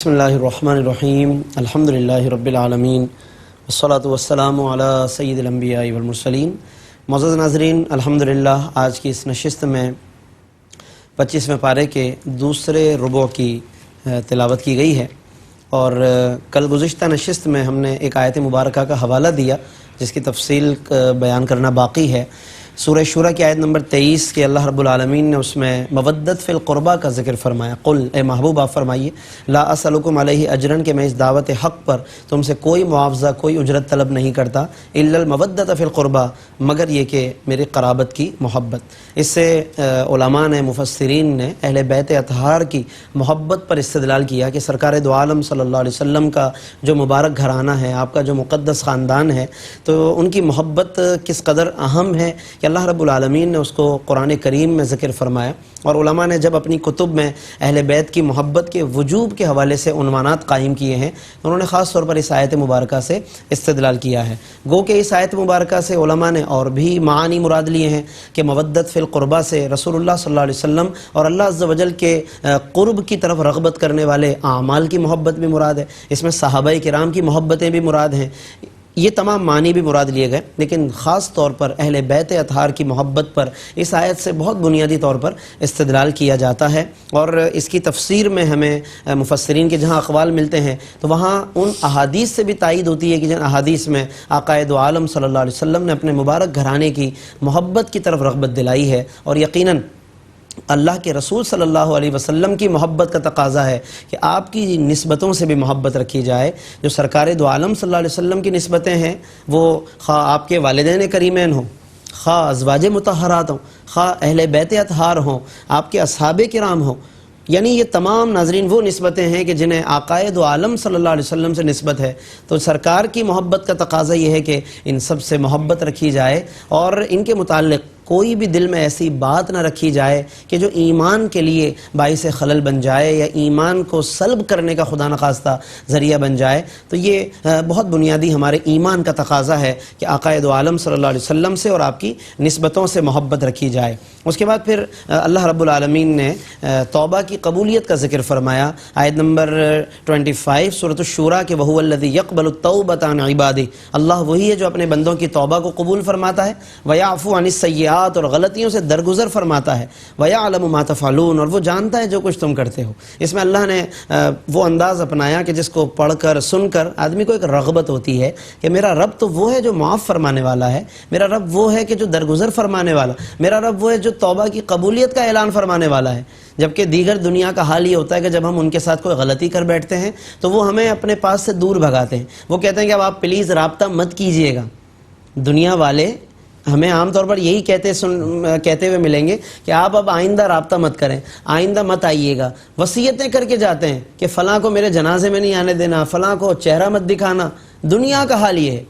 بسم اللہ الرحمن الرحیم الحمدللہ رب العالمین والصلاة والسلام علی سید الانبیاء والمرسلین۔ معزز ناظرین، الحمدللہ آج کی اس نشست میں 25ویں پارے کے دوسرے ربع کی تلاوت کی گئی ہے، اور کل گزشتہ نشست میں ہم نے ایک آیت مبارکہ کا حوالہ دیا جس کی تفصیل بیان کرنا باقی ہے۔ سورہ شورى کی آیت نمبر 23 کہ اللہ رب العالمین نے اس میں مودت فی القربہ کا ذکر فرمایا۔ قل، اے محبوب آپ فرمائیے، لا اسألکم علیہ اجرا کہ میں اس دعوت حق پر تم سے کوئی معاوضہ، کوئی اجرت طلب نہیں کرتا، الا المودت فی القربہ، مگر یہ کہ میری قرابت کی محبت۔ اس سے علماء نے، مفسرین نے اہل بیت اطہار کی محبت پر استدلال کیا کہ سرکار دو عالم صلی اللہ علیہ وسلم کا جو مبارک گھرانہ ہے، آپ کا جو مقدس خاندان ہے، تو ان کی محبت کس قدر اہم ہے کہ اللہ رب العالمین نے اس کو قرآن کریم میں ذکر فرمایا۔ اور علماء نے جب اپنی کتب میں اہل بیت کی محبت کے وجوب کے حوالے سے عنوانات قائم کیے ہیں، انہوں نے خاص طور پر اس آیت مبارکہ سے استدلال کیا ہے۔ گو کہ اس آیت مبارکہ سے علماء نے اور بھی معانی مراد لیے ہیں کہ مودت فی القربہ سے رسول اللہ صلی اللہ علیہ وسلم اور اللہ عز و جل کے قرب کی طرف رغبت کرنے والے اعمال کی محبت بھی مراد ہے، اس میں صحابہ کرام کی محبتیں بھی مراد ہیں، یہ تمام معنی بھی مراد لیے گئے، لیکن خاص طور پر اہل بیت اطہار کی محبت پر اس آیت سے بہت بنیادی طور پر استدلال کیا جاتا ہے۔ اور اس کی تفسیر میں ہمیں مفسرین کے جہاں اقوال ملتے ہیں تو وہاں ان احادیث سے بھی تائید ہوتی ہے کہ جن احادیث میں آقا دو عالم صلی اللہ علیہ وسلم نے اپنے مبارک گھرانے کی محبت کی طرف رغبت دلائی ہے، اور یقیناً اللہ کے رسول صلی اللہ علیہ وسلم کی محبت کا تقاضا ہے کہ آپ کی نسبتوں سے بھی محبت رکھی جائے۔ جو سرکار دو عالم صلی اللہ علیہ وسلم کی نسبتیں ہیں، وہ خواہ آپ کے والدین کریمین ہوں، خواہ ازواج مطہرات ہوں، خواہ اہل بیت اطہار ہوں، آپ کے اصحاب کرام ہوں، یعنی یہ تمام ناظرین وہ نسبتیں ہیں کہ جنہیں آقا دو عالم صلی اللہ علیہ وسلم سے نسبت ہے، تو سرکار کی محبت کا تقاضا یہ ہے کہ ان سب سے محبت رکھی جائے، اور ان کے متعلق کوئی بھی دل میں ایسی بات نہ رکھی جائے کہ جو ایمان کے لیے باعث خلل بن جائے یا ایمان کو سلب کرنے کا خدا نخواستہ ذریعہ بن جائے۔ تو یہ بہت بنیادی ہمارے ایمان کا تقاضا ہے کہ آقا دو عالم صلی اللہ علیہ وسلم سے اور آپ کی نسبتوں سے محبت رکھی جائے۔ اس کے بعد پھر اللہ رب العالمین نے توبہ کی قبولیت کا ذکر فرمایا۔ آیت نمبر 25 سورۃ الشورى کہ وَهُوَ الَّذِي يَقْبَلُ التَّوْبَةَ عَنْ عِبَادِهِ، اللہ وہی ہے جو اپنے بندوں کی توبہ کو قبول فرماتا ہے، وَيَعْفُو عَنِ السَّيِّئَاتِ اور غلطیوں سے درگزر فرماتا ہے، وَيَعْلَمُ مَا تَفْعَلُونَ اور وہ جانتا ہے جو کچھ تم کرتے ہو۔ اس میں اللہ نے وہ انداز اپنایا کہ جس کو پڑھ کر سن کر آدمی کو ایک رغبت ہوتی ہے کہ میرا رب تو وہ ہے جو معاف فرمانے والا ہے، میرا رب وہ ہے کہ جو درگزر فرمانے والا، میرا رب وہ ہے جو توبہ کی قبولیت کا اعلان فرمانے والا ہے۔ جبکہ دیگر دنیا کا حال یہ ہوتا ہے کہ جب ہم ان کے ساتھ کوئی غلطی کر بیٹھتے ہیں تو وہ ہمیں اپنے پاس سے دور بھگاتے ہیں، وہ کہتے ہیں کہ اب آپ پلیز رابطہ مت کیجئے گا۔ دنیا والے ہمیں عام طور پر یہی کہتے ہوئے ملیں گے کہ آپ اب آئندہ رابطہ مت کریں، آئندہ مت آئیے گا، وصیتیں کر کے جاتے ہیں کہ فلاں کو میرے جنازے میں نہیں آنے دینا، فلاں کو چہرہ مت دکھانا۔ دنیا کا حال یہ ہے،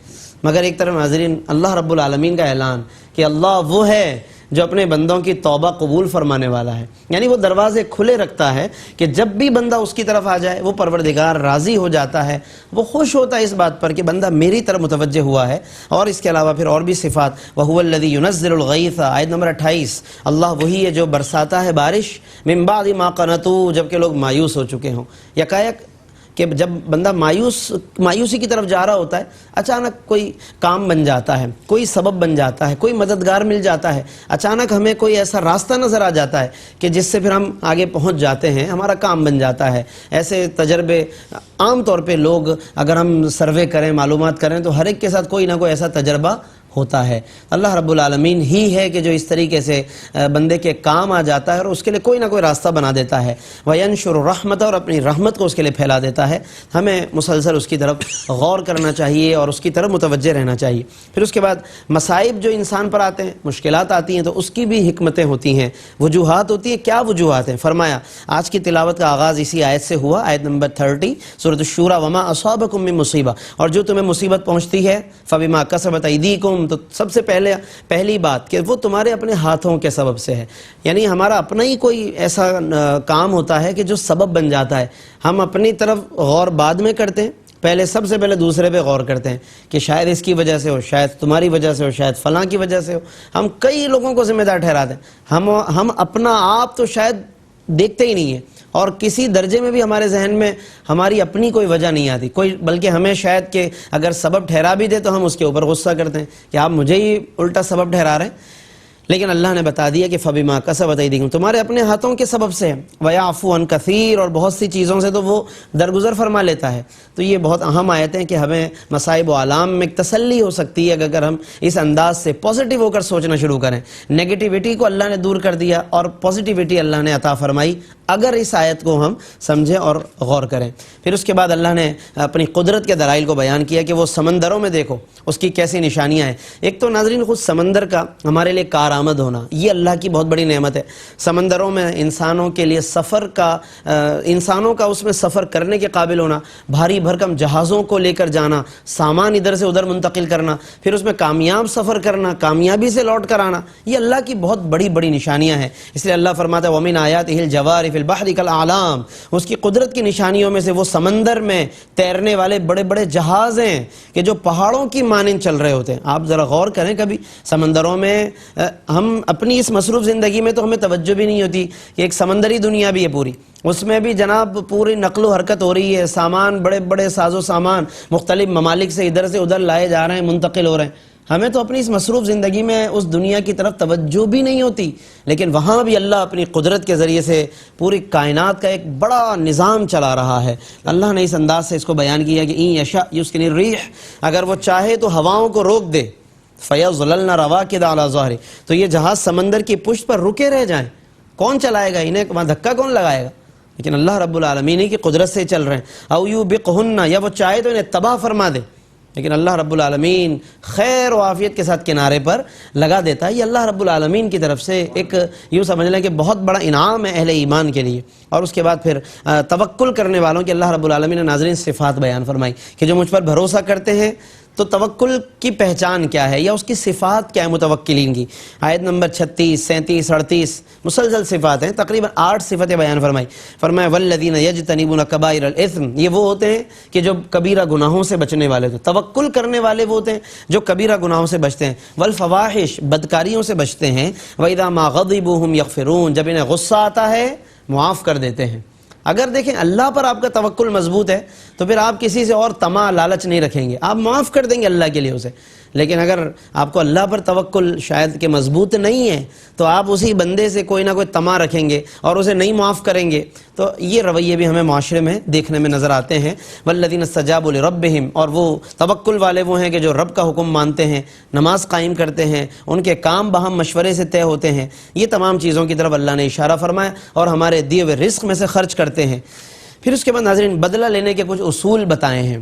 مگر ایک طرف ناظرین اللہ رب العالمین کا اعلان کہ اللہ وہ ہے جو اپنے بندوں کی توبہ قبول فرمانے والا ہے، یعنی وہ دروازے کھلے رکھتا ہے کہ جب بھی بندہ اس کی طرف آ جائے وہ پروردگار راضی ہو جاتا ہے، وہ خوش ہوتا ہے اس بات پر کہ بندہ میری طرف متوجہ ہوا ہے۔ اور اس کے علاوہ پھر اور بھی صفات، وَهُوَ الَّذِي يُنَزِّلُ الْغَيْثَ آیت نمبر 28، اللہ وہی ہے جو برساتا ہے بارش، مِن بَعْدِ مَا قَنَطُوا جبکہ لوگ مایوس ہو چکے ہوں۔ یکایک کہ جب بندہ مایوسی کی طرف جا رہا ہوتا ہے، اچانک کوئی کام بن جاتا ہے، کوئی سبب بن جاتا ہے، کوئی مددگار مل جاتا ہے، اچانک ہمیں کوئی ایسا راستہ نظر آ جاتا ہے کہ جس سے پھر ہم آگے پہنچ جاتے ہیں، ہمارا کام بن جاتا ہے۔ ایسے تجربے عام طور پہ لوگ اگر ہم سروے کریں، معلومات کریں تو ہر ایک کے ساتھ کوئی نہ کوئی ایسا تجربہ ہوتا ہے۔ اللہ رب العالمین ہی ہے کہ جو اس طریقے سے بندے کے کام آ جاتا ہے اور اس کے لیے کوئی نہ کوئی راستہ بنا دیتا ہے، وَيَنشُرُ الرَّحْمَةَ اور اپنی رحمت کو اس کے لیے پھیلا دیتا ہے۔ ہمیں مسلسل اس کی طرف غور کرنا چاہیے اور اس کی طرف متوجہ رہنا چاہیے۔ پھر اس کے بعد مصائب جو انسان پر آتے ہیں، مشکلات آتی ہیں، تو اس کی بھی حکمتیں ہوتی ہیں، وجوہات ہوتی ہیں۔ کیا وجوہات ہیں؟ فرمایا آج کی تلاوت کا آغاز اسی آیت سے ہوا، آیت نمبر 30 سورۃ الشورى، وَمَا أَصَابَكُم مِّن مُّصِيبَةٍ اور جو تمہیں مصیبت پہنچتی ہے، فَبِمَا كَسَبَتْ أَيْدِيكُمْ تو سب سے پہلی بات کہ وہ تمہارے اپنے ہاتھوں کے سبب سے ہے، یعنی ہمارا اپنا ہی کوئی ایسا کام ہوتا ہے کہ جو سبب بن جاتا ہے۔ ہم اپنی طرف غور بعد میں کرتے ہیں، پہلے سب سے پہلے دوسرے پہ غور کرتے ہیں کہ شاید اس کی وجہ سے ہو، شاید تمہاری وجہ سے ہو، شاید فلاں کی وجہ سے ہو۔ ہم کئی لوگوں کو ذمہ دار ٹھہراتے ہیں، ہم اپنا آپ تو شاید دیکھتے ہی نہیں ہیں، اور کسی درجے میں بھی ہمارے ذہن میں ہماری اپنی کوئی وجہ نہیں آتی کوئی، بلکہ ہمیں شاید کہ اگر سبب ٹھہرا بھی دے تو ہم اس کے اوپر غصہ کرتے ہیں کہ آپ مجھے ہی الٹا سبب ٹھہرا رہے ہیں۔ لیکن اللہ نے بتا دیا کہ فَبِمَا كَسَبَتْ أَيْدِيكُمْ، تمہارے اپنے ہاتھوں کے سبب سے، وَيَعْفُو عَنْ كَثِيرٍ، اور بہت سی چیزوں سے تو وہ درگزر فرما لیتا ہے۔ تو یہ بہت اہم آیتیں کہ ہمیں مصائب و آلام میں ایک تسلی ہو سکتی ہے کہ اگر ہم اس انداز سے پازیٹیو ہو کر سوچنا شروع کریں۔ نیگیٹیوٹی کو اللہ نے دور کر دیا اور پازیٹیوٹی اللہ نے عطا فرمائی اگر اس آیت کو ہم سمجھیں اور غور کریں۔ پھر اس کے بعد اللہ نے اپنی قدرت کے دلائل کو بیان کیا کہ وہ سمندروں میں دیکھو اس کی کیسی نشانیاں ہیں۔ ایک تو ناظرین خود سمندر کا ہمارے لیے کارآمد ہونا یہ اللہ کی بہت بڑی نعمت ہے۔ سمندروں میں انسانوں کے لیے انسانوں کا اس میں سفر کرنے کے قابل ہونا، بھاری بھرکم جہازوں کو لے کر جانا، سامان ادھر سے ادھر منتقل کرنا، پھر اس میں کامیاب سفر کرنا، کامیابی سے لوٹ کر آنا، یہ اللہ کی بہت بڑی بڑی نشانیاں ہیں۔ اس لیے اللہ فرماتا ہے وَمِنْ آیَاتِهِ الْجَوَارِ فِي الْبَحْرِ كَالْأَعْلَامِ، اس کی قدرت کی نشانیوں میں سے وہ سمندر میں تیرنے والے بڑے بڑے جہاز ہیں کہ جو پہاڑوں کی مانند چل رہے ہوتے ہیں۔ آپ ذرا غور کریں کبھی سمندروں میں، ہم اپنی اس مصروف زندگی میں تو ہمیں توجہ بھی نہیں ہوتی کہ ایک سمندری دنیا بھی ہے پوری، اس میں بھی جناب پوری نقل و حرکت ہو رہی ہے، سامان بڑے بڑے ساز و سامان مختلف ممالک سے ادھر سے ادھر لائے جا رہے ہیں، منتقل ہو رہے ہیں۔ ہمیں تو اپنی اس مصروف زندگی میں اس دنیا کی طرف توجہ بھی نہیں ہوتی، لیکن وہاں بھی اللہ اپنی قدرت کے ذریعے سے پوری کائنات کا ایک بڑا نظام چلا رہا ہے۔ اللہ نے اس انداز سے اس کو بیان کیا کہ اِن یشاء یسکن الرِّیح، اگر وہ چاہے تو ہواؤں کو روک دے، فَيَظْلَلْنَ رَوَاكِدَ عَلَى ظَهْرِهِ، تو یہ جہاز سمندر کی پشت پر رکے رہ جائیں، کون چلائے گا انہیں، وہاں دھکا کون لگائے گا؟ لیکن اللہ رب العالمین کی قدرت سے چل رہے ہیں۔ او یوبقہن، یا وہ چاہے تو انہیں تباہ فرما دے، لیکن اللہ رب العالمین خیر و عافیت کے ساتھ کنارے پر لگا دیتا ہے۔ یہ اللہ رب العالمین کی طرف سے ایک یوں سمجھ لیں کہ بہت بڑا انعام ہے اہل ایمان کے لیے۔ اور اس کے بعد پھر توکل کرنے والوں کی اللہ رب العالمین نے ناظرین صفات بیان فرمائی کہ جو مجھ پر بھروسہ کرتے ہیں، تو توکل کی پہچان کیا ہے یا اس کی صفات کیا ہے متوکلین کی۔ آیت نمبر 36، 37، 38 مسلسل صفات ہیں، تقریباً 8 صفتیں بیان فرمائی۔ فرمایا والذین یجتنبون کبائر الاثم، یہ وہ ہوتے ہیں کہ جو کبیرہ گناہوں سے بچنے والے ہوتے ہیں۔ توکل کرنے والے وہ ہوتے ہیں جو کبیرہ گناہوں سے بچتے ہیں، والفواحش، بدکاریوں سے بچتے ہیں، وَإِذَا مَا غَضِبُوا هُمْ يَغْفِرُونَ، جب انہیں غصہ آتا ہے معاف کر دیتے ہیں۔ اگر دیکھیں اللہ پر آپ کا توکل مضبوط ہے تو پھر آپ کسی سے اور طمع لالچ نہیں رکھیں گے، آپ معاف کر دیں گے اللہ کے لیے اسے۔ لیکن اگر آپ کو اللہ پر توکل شاید کہ مضبوط نہیں ہے تو آپ اسی بندے سے کوئی نہ کوئی طمع رکھیں گے اور اسے نہیں معاف کریں گے، تو یہ رویے بھی ہمیں معاشرے میں دیکھنے میں نظر آتے ہیں۔ والذین استجابوا لربہم، اور وہ توکل والے وہ ہیں کہ جو رب کا حکم مانتے ہیں، نماز قائم کرتے ہیں، ان کے کام باہم مشورے سے طے ہوتے ہیں۔ یہ تمام چیزوں کی طرف اللہ نے اشارہ فرمایا اور ہمارے دیے ہوئے رزق میں سے خرچ کرتے ہیں۔ پھر اس کے بعد ناظرین بدلہ لینے کے کچھ اصول بتائے ہیں۔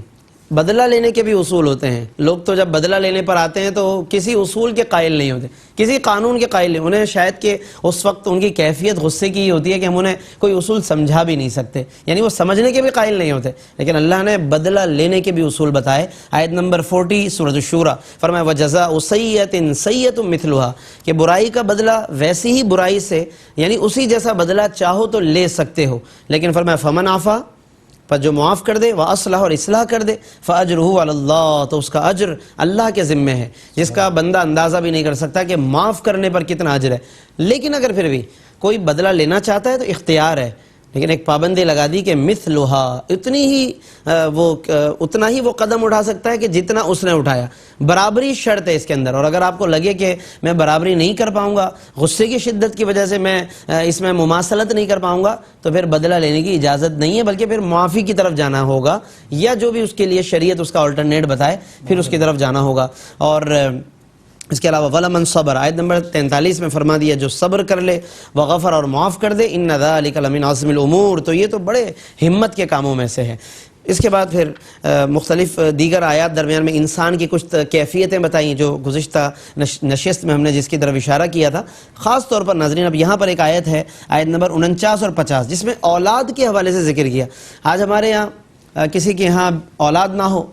بدلہ لینے کے بھی اصول ہوتے ہیں۔ لوگ تو جب بدلہ لینے پر آتے ہیں تو کسی اصول کے قائل نہیں ہوتے، کسی قانون کے قائل نہیں، انہیں شاید کہ اس وقت ان کی کیفیت غصے کی ہی ہوتی ہے کہ ہم انہیں کوئی اصول سمجھا بھی نہیں سکتے، یعنی وہ سمجھنے کے بھی قائل نہیں ہوتے۔ لیکن اللہ نے بدلہ لینے کے بھی اصول بتائے۔ آیت نمبر 40 سورۃ الشورى فرمایا وَجَزَاءُ سَیِّئَةٍ سَیِّئَةٌ مِثْلُهَا، کہ برائی کا بدلہ ویسی ہی برائی سے، یعنی اسی جیسا بدلہ چاہو تو لے سکتے ہو، لیکن فرمایا فَمَنْ عَفَا، پر جو معاف کر دے، وَأَصْلَحَ، اور اصلاح کر دے، فَأَجْرُهُ عَلَى اللَّهِ، تو اس کا اجر اللہ کے ذمے ہے، جس کا بندہ اندازہ بھی نہیں کر سکتا کہ معاف کرنے پر کتنا اجر ہے۔ لیکن اگر پھر بھی کوئی بدلہ لینا چاہتا ہے تو اختیار ہے، لیکن ایک پابندی لگا دی کہ مثلها، اتنا ہی وہ قدم اٹھا سکتا ہے کہ جتنا اس نے اٹھایا۔ برابری شرط ہے اس کے اندر، اور اگر آپ کو لگے کہ میں برابری نہیں کر پاؤں گا، غصے کی شدت کی وجہ سے میں اس میں مماثلت نہیں کر پاؤں گا، تو پھر بدلہ لینے کی اجازت نہیں ہے، بلکہ پھر معافی کی طرف جانا ہوگا، یا جو بھی اس کے لیے شریعت اس کا آلٹرنیٹ بتائے پھر اس کی طرف جانا ہوگا۔ اور اس کے علاوہ وَلَمَنْ صَبَرَ، آیت نمبر 43 میں فرما دیا جو صبر کر لے، وغفر، اور معاف کر دے، اِنَّ ذَلِكَ لَمِنْ عَزْمِ الْأُمُورِ، تو یہ تو بڑے ہمت کے کاموں میں سے ہے۔ اس کے بعد پھر مختلف دیگر آیات درمیان میں انسان کی کچھ کیفیتیں بتائیں جو گزشتہ نشست میں ہم نے جس کی طرف اشارہ کیا تھا۔ خاص طور پر ناظرین اب یہاں پر ایک آیت ہے، آیت نمبر 49 اور 50، جس میں اولاد کے حوالے سے ذکر کیا۔ آج ہمارے یہاں کسی کے یہاں اولاد نہ ہو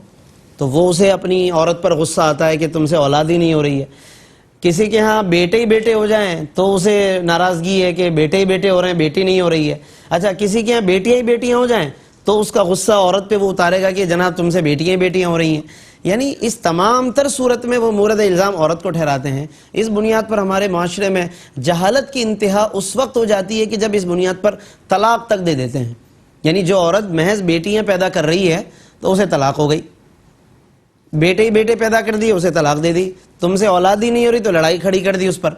تو وہ اسے اپنی عورت پر غصہ آتا ہے کہ تم سے اولاد ہی نہیں ہو رہی ہے۔ کسی کے ہاں بیٹے ہی بیٹے ہو جائیں تو اسے ناراضگی ہے کہ بیٹے ہی بیٹے ہو رہے ہیں، بیٹی نہیں ہو رہی ہے۔ اچھا کسی کے ہاں بیٹیاں ہی بیٹیاں ہو جائیں تو اس کا غصہ عورت پہ وہ اتارے گا کہ جناب تم سے بیٹیاں ہی بیٹیاں ہو رہی ہیں۔ یعنی اس تمام تر صورت میں وہ مورد الزام عورت کو ٹھہراتے ہیں۔ اس بنیاد پر ہمارے معاشرے میں جہالت کی انتہا اس وقت ہو جاتی ہے کہ جب اس بنیاد پر طلاق تک دے دیتے ہیں۔ یعنی جو عورت محض بیٹیاں پیدا کر رہی ہے تو اسے طلاق ہو گئی، بیٹے ہی بیٹے پیدا کر دیے اسے طلاق دے دی، تم سے اولاد ہی نہیں ہو رہی تو لڑائی کھڑی کر دی اس پر۔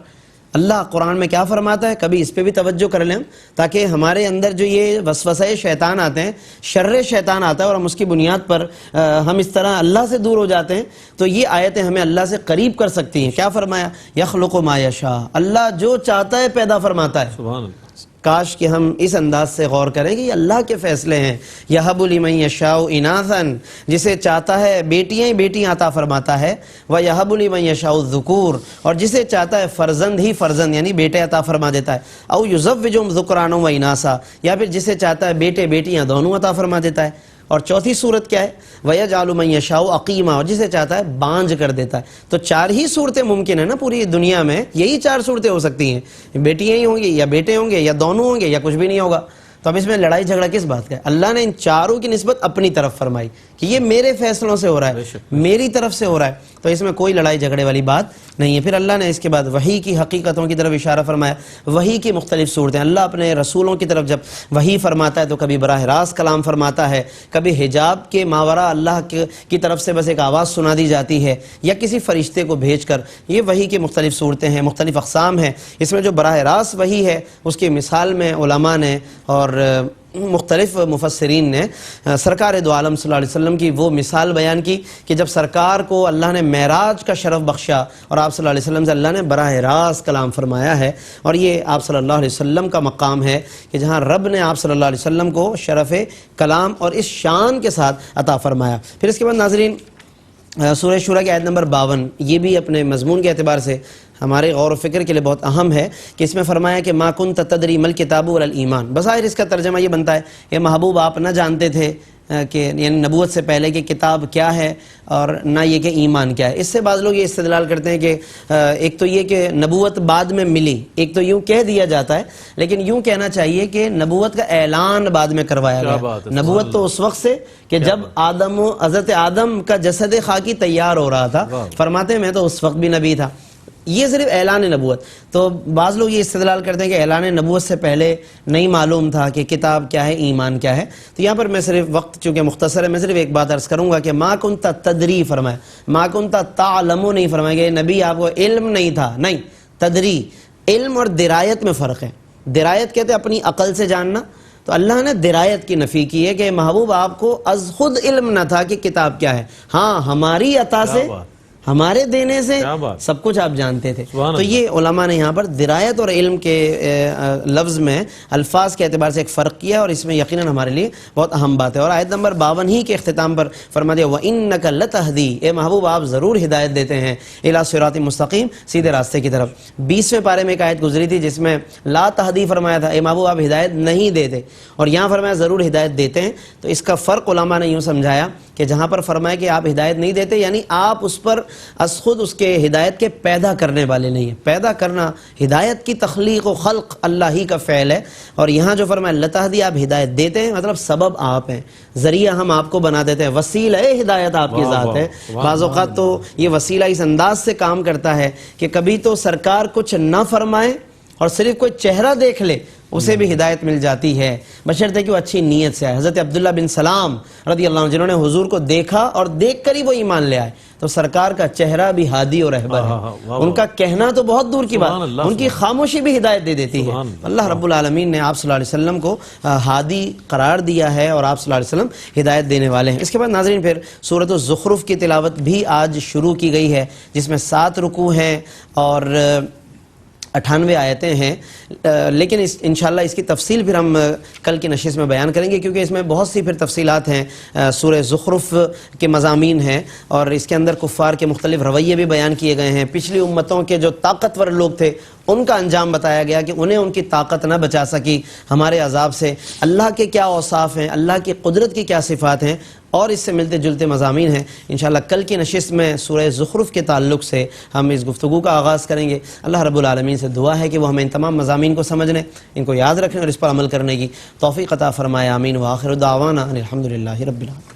اللہ قرآن میں کیا فرماتا ہے، کبھی اس پہ بھی توجہ کر لیں تاکہ ہمارے اندر جو یہ وسوسہ شیطان آتے ہیں، شر شیطان آتا ہے اور ہم اس کی بنیاد پر ہم اس طرح اللہ سے دور ہو جاتے ہیں، تو یہ آیتیں ہمیں اللہ سے قریب کر سکتی ہیں۔ کیا فرمایا، یخلق ما یشاء، اللہ جو چاہتا ہے پیدا فرماتا ہے۔ سبحان اللہ۔ کاش کہ ہم اس انداز سے غور کریں کہ یہ اللہ کے فیصلے ہیں۔ یہب لمن یشاء اناثا، جسے چاہتا ہے بیٹیاں ہی بیٹیاں عطا فرماتا ہے، ویہب لمن یشاء الذکور، اور جسے چاہتا ہے فرزند ہی فرزند یعنی بیٹے عطا فرما دیتا ہے، او یزوجہم ذکرانا و اناثا، یا پھر جسے چاہتا ہے بیٹے بیٹیاں دونوں عطا فرما دیتا ہے۔ اور چوتھی صورت کیا ہے، وَيَجْعَلُ مَن يَشَاءُ عَقِيمًا، اور جسے چاہتا ہے بانجھ کر دیتا ہے۔ تو چار ہی صورتیں ممکن ہیں نا پوری دنیا میں، یہی چار صورتیں ہو سکتی ہیں، بیٹیاں ہی ہوں گی یا بیٹے ہوں گے یا دونوں ہوں گے یا کچھ بھی نہیں ہوگا۔ تو اب اس میں لڑائی جھگڑا کس بات کا ہے؟ اللہ نے ان چاروں کی نسبت اپنی طرف فرمائی کہ یہ میرے فیصلوں سے ہو رہا ہے، میری طرف سے ہو رہا ہے، تو اس میں کوئی لڑائی جھگڑے والی بات نہیں ہے۔ پھر اللہ نے اس کے بعد وحی کی حقیقتوں کی طرف اشارہ فرمایا، وحی کی مختلف صورتیں۔ اللہ اپنے رسولوں کی طرف جب وحی فرماتا ہے تو کبھی براہ راست کلام فرماتا ہے، کبھی حجاب کے ماورا اللہ کی طرف سے بس ایک آواز سنا دی جاتی ہے، یا کسی فرشتے کو بھیج کر۔ یہ وحی کی مختلف صورتیں ہیں، مختلف اقسام ہیں۔ اس میں جو براہ راست وحی ہے اس کی مثال میں علماء نے اور مختلف مفسرین نے سرکار دو عالم صلی اللہ علیہ وسلم کی وہ مثال بیان کی کہ جب سرکار کو اللہ نے معراج کا شرف بخشا اور آپ صلی اللہ علیہ وسلم سے اللہ نے براہ راست کلام فرمایا ہے، اور یہ آپ صلی اللہ علیہ وسلم کا مقام ہے کہ جہاں رب نے آپ صلی اللہ علیہ وسلم کو شرف کلام اور اس شان کے ساتھ عطا فرمایا۔ پھر اس کے بعد ناظرین سورہ شورى کی آیت نمبر 52، یہ بھی اپنے مضمون کے اعتبار سے ہمارے غور و فکر کے لیے بہت اہم ہے کہ اس میں فرمایا کہ ما کنت تدری ما الکتاب ولا الایمان۔ بظاہر اس کا ترجمہ یہ بنتا ہے کہ محبوب آپ نہ جانتے تھے کہ یعنی نبوت سے پہلے کہ کتاب کیا ہے اور نہ یہ کہ ایمان کیا ہے۔ اس سے بعض لوگ یہ استدلال کرتے ہیں کہ ایک تو یہ کہ نبوت بعد میں ملی، ایک تو یوں کہہ دیا جاتا ہے، لیکن یوں کہنا چاہیے کہ نبوت کا اعلان بعد میں کروایا گیا۔ نبوت تو اس وقت سے کہ جب حضرت آدم کا جسد خاکی تیار ہو رہا تھا، فرماتے ہیں میں تو اس وقت بھی نبی تھا۔ یہ صرف اعلان نبوت۔ تو بعض لوگ یہ استدلال کرتے ہیں کہ اعلان نبوت سے پہلے نہیں معلوم تھا کہ کتاب کیا ہے، ایمان کیا ہے۔ تو یہاں پر میں صرف وقت چونکہ مختصر ہے، میں صرف ایک بات عرض کروں گا کہ ما کنت تدری فرمایا، ما کنت تعلم نہیں فرمایا کہ نبی آپ کو علم نہیں تھا، نہیں، تدری، علم اور درایت میں فرق ہے۔ درایت کہتے ہیں اپنی عقل سے جاننا، تو اللہ نے درایت کی نفی کی ہے کہ محبوب آپ کو از خود علم نہ تھا کہ کتاب کیا ہے، ہاں ہماری عطا سے، ہمارے دینے سے سب کچھ آپ جانتے تھے۔ تو یہ علماء نے یہاں پر درایت اور علم کے لفظ میں الفاظ کے اعتبار سے ایک فرق کیا، اور اس میں یقیناً ہمارے لیے بہت اہم بات ہے۔ اور آیت نمبر 52 ہی کے اختتام پر فرما دیا وَإِنَّكَ لَتَهْدِي، اے محبوب آپ ضرور ہدایت دیتے ہیں اِلَىٰ صِرَاطٍ مستقیم، سیدھے راستے کی طرف۔ 20ویں پارے میں ایک آیت گزری تھی جس میں لا تہدی فرمایا تھا، اے محبوب آپ ہدایت نہیں دیتے، اور یہاں فرمایا ضرور ہدایت دیتے ہیں۔ تو اس کا فرق علماء نے یوں سمجھایا کہ جہاں پر فرمایا کہ آپ ہدایت نہیں دیتے یعنی آپ اس پر از خود اس کے ہدایت کے پیدا کرنے والے نہیں ہیں۔ پیدا کرنا، ہدایت کی تخلیق و خلق اللہ ہی کا فعل ہے، اور یہاں جو فرمایا لتہدی آپ ہدایت دیتے ہیں، مطلب سبب آپ ہیں، ذریعہ ہم آپ کو بنا دیتے ہیں، وسیلہ ہدایت آپ کی ذات ہے۔ بعض اوقات تو یہ وسیلہ اس انداز سے کام کرتا ہے کہ کبھی تو سرکار کچھ نہ فرمائے اور صرف کوئی چہرہ دیکھ لے اسے بھی ہدایت مل جاتی ہے، بشرطے کہ وہ اچھی نیت سے آئے۔ حضرت عبداللہ بن سلام رضی اللہ عنہ جنہوں نے حضور کو دیکھا اور دیکھ کر ہی وہ ایمان لے آئے، تو سرکار کا چہرہ بھی ہادی اور رہبر ہے، ان کا کہنا تو بہت دور کی بات، ان کی خاموشی بھی ہدایت دے دیتی ہے۔ اللہ رب العالمین نے آپ صلی اللہ علیہ وسلم کو ہادی قرار دیا ہے اور آپ صلی اللہ علیہ وسلم ہدایت دینے والے ہیں۔ اس کے بعد ناظرین پھر سورۃ الزخرف کی تلاوت بھی آج شروع کی گئی ہے، جس میں 7 رکوع ہیں اور 98 آیتیں ہیں، لیکن انشاءاللہ اس کی تفصیل پھر ہم کل کی نشست میں بیان کریں گے، کیونکہ اس میں بہت سی پھر تفصیلات ہیں۔ سورہ زخرف کے مضامین ہیں اور اس کے اندر کفار کے مختلف رویے بھی بیان کیے گئے ہیں۔ پچھلی امتوں کے جو طاقتور لوگ تھے ان کا انجام بتایا گیا کہ انہیں ان کی طاقت نہ بچا سکی ہمارے عذاب سے، اللہ کے کیا اوصاف ہیں، اللہ کی قدرت کی کیا صفات ہیں، اور اس سے ملتے جلتے مضامین ہیں۔ انشاءاللہ کل کی نشست میں سورہ زخرف کے تعلق سے ہم اس گفتگو کا آغاز کریں گے۔ اللہ رب العالمین سے دعا ہے کہ وہ ہمیں ان تمام مضامین کو سمجھنے، ان کو یاد رکھنے اور اس پر عمل کرنے کی توفیق عطا فرمائے، آمین۔ وآخر دعوانا الحمدللہ رب العالمین۔